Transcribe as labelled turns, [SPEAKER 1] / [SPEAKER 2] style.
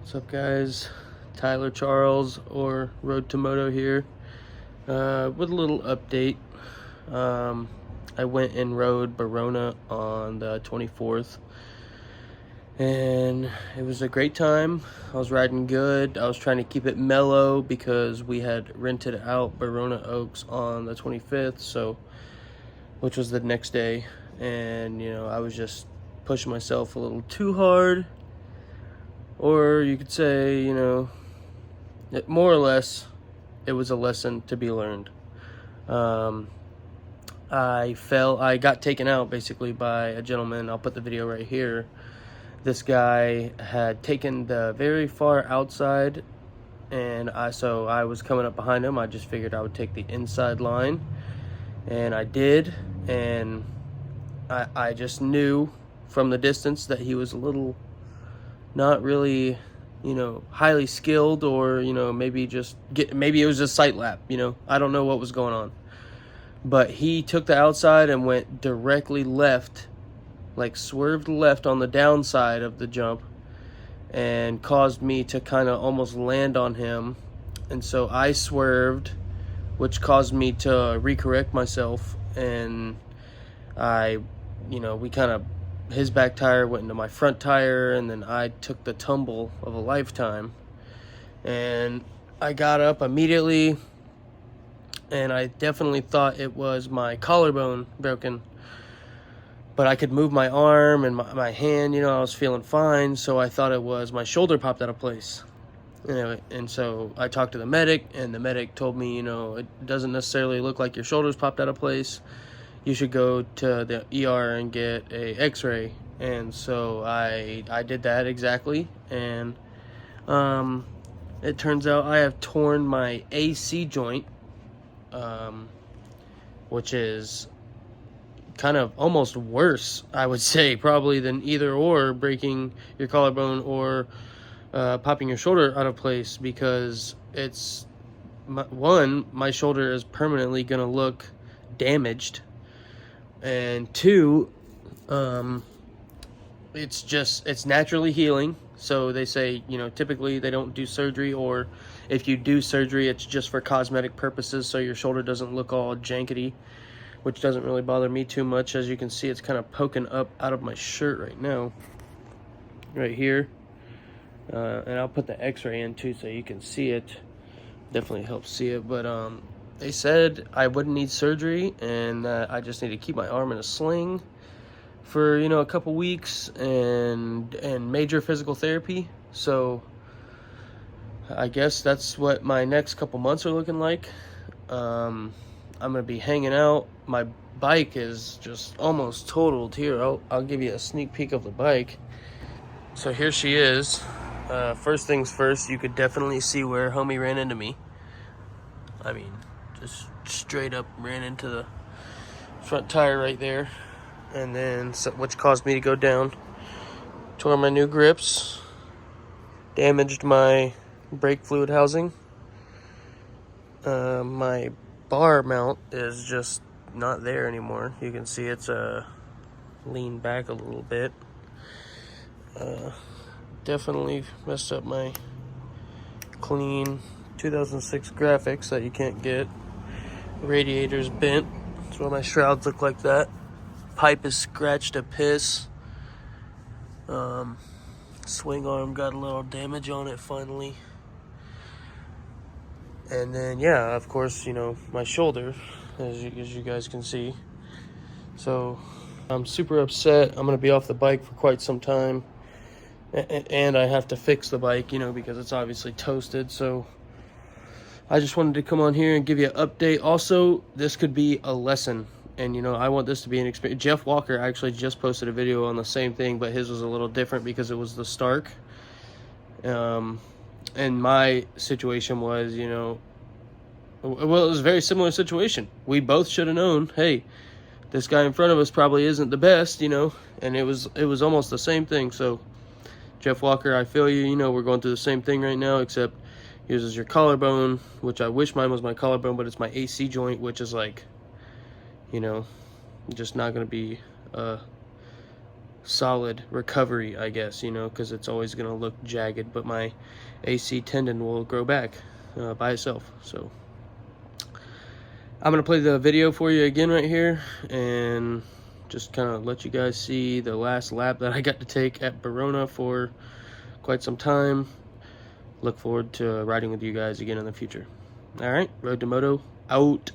[SPEAKER 1] What's up, guys? Tyler Charles, or Road to Moto here, with a little update. I went and rode Barona on the 24th, and it was a great time. I was riding good. I was trying to keep it mellow because we had rented out Barona Oaks on the 25th, which was the next day, and I was just pushing myself a little too hard. Or you could say, more or less, it was a lesson to be learned. I got taken out basically by a gentleman. I'll put the video right here. This guy had taken the very far outside, and I was coming up behind him. I just figured I would take the inside line, and I did, and I just knew from the distance that he was a little not really, highly skilled, or, maybe it was just sight lap, I don't know what was going on. But he took the outside and went directly left, like swerved left on the downside of the jump, and caused me to kind of almost land on him. And so I swerved, which caused me to recorrect myself, and his back tire went into my front tire, and then I took the tumble of a lifetime. And I got up immediately, and I definitely thought it was my collarbone broken. But I could move my arm and my hand, I was feeling fine, so I thought it was my shoulder popped out of place. Anyway, and so I talked to the medic, and the medic told me, it doesn't necessarily look like your shoulder's popped out of place. You should go to the ER and get a x-ray. And so I did that exactly, and it turns out I have torn my AC joint, which is kind of almost worse, I would say, probably, than either or breaking your collarbone or popping your shoulder out of place, because it's my shoulder is permanently gonna look damaged. And two, it's naturally healing. So they say, typically they don't do surgery, or if you do surgery, it's just for cosmetic purposes, so your shoulder doesn't look all jankety, which doesn't really bother me too much. As you can see, it's kind of poking up out of my shirt right now, right here. And I'll put the x-ray in too, so you can see it. Definitely helps see it. But they said I wouldn't need surgery, and I just need to keep my arm in a sling for, a couple weeks, and major physical therapy. So I guess that's what my next couple months are looking like. I'm going to be hanging out. My bike is just almost totaled. Here, I'll give you a sneak peek of the bike. So here she is. First things first, you could definitely see where homie ran into me. I mean, just straight up ran into the front tire right there, and then which caused me to go down. Tore my new grips, damaged my brake fluid housing. My bar mount is just not there anymore. You can see it's leaned back a little bit. Definitely messed up my clean 2006 graphics that you can't get. Radiator's bent. That's why my shrouds look like that. Pipe is scratched to piss. Swing arm got a little damage on it finally. And then, yeah, of course, my shoulder, as you guys can see. So I'm super upset. I'm going to be off the bike for quite some time. And I have to fix the bike, because it's obviously toasted. So I just wanted to come on here and give you an update. Also, this could be a lesson, and I want this to be an experience. Jeff Walker actually just posted a video on the same thing, but his was a little different because it was the Stark. And my situation was, well, it was a very similar situation. We both should have known, hey, this guy in front of us probably isn't the best, and it was almost the same thing. So Jeff Walker, I feel you. We're going through the same thing right now, except yours is your collarbone, which I wish mine was my collarbone, but it's my AC joint, which is just not going to be solid recovery, I guess, you know, because it's always going to look jagged, but my AC tendon will grow back by itself. So I'm going to play the video for you again right here and just kind of let you guys see the last lap that I got to take at Barona for quite some time. Look forward to riding with you guys again in the future. All right, Road to Moto out.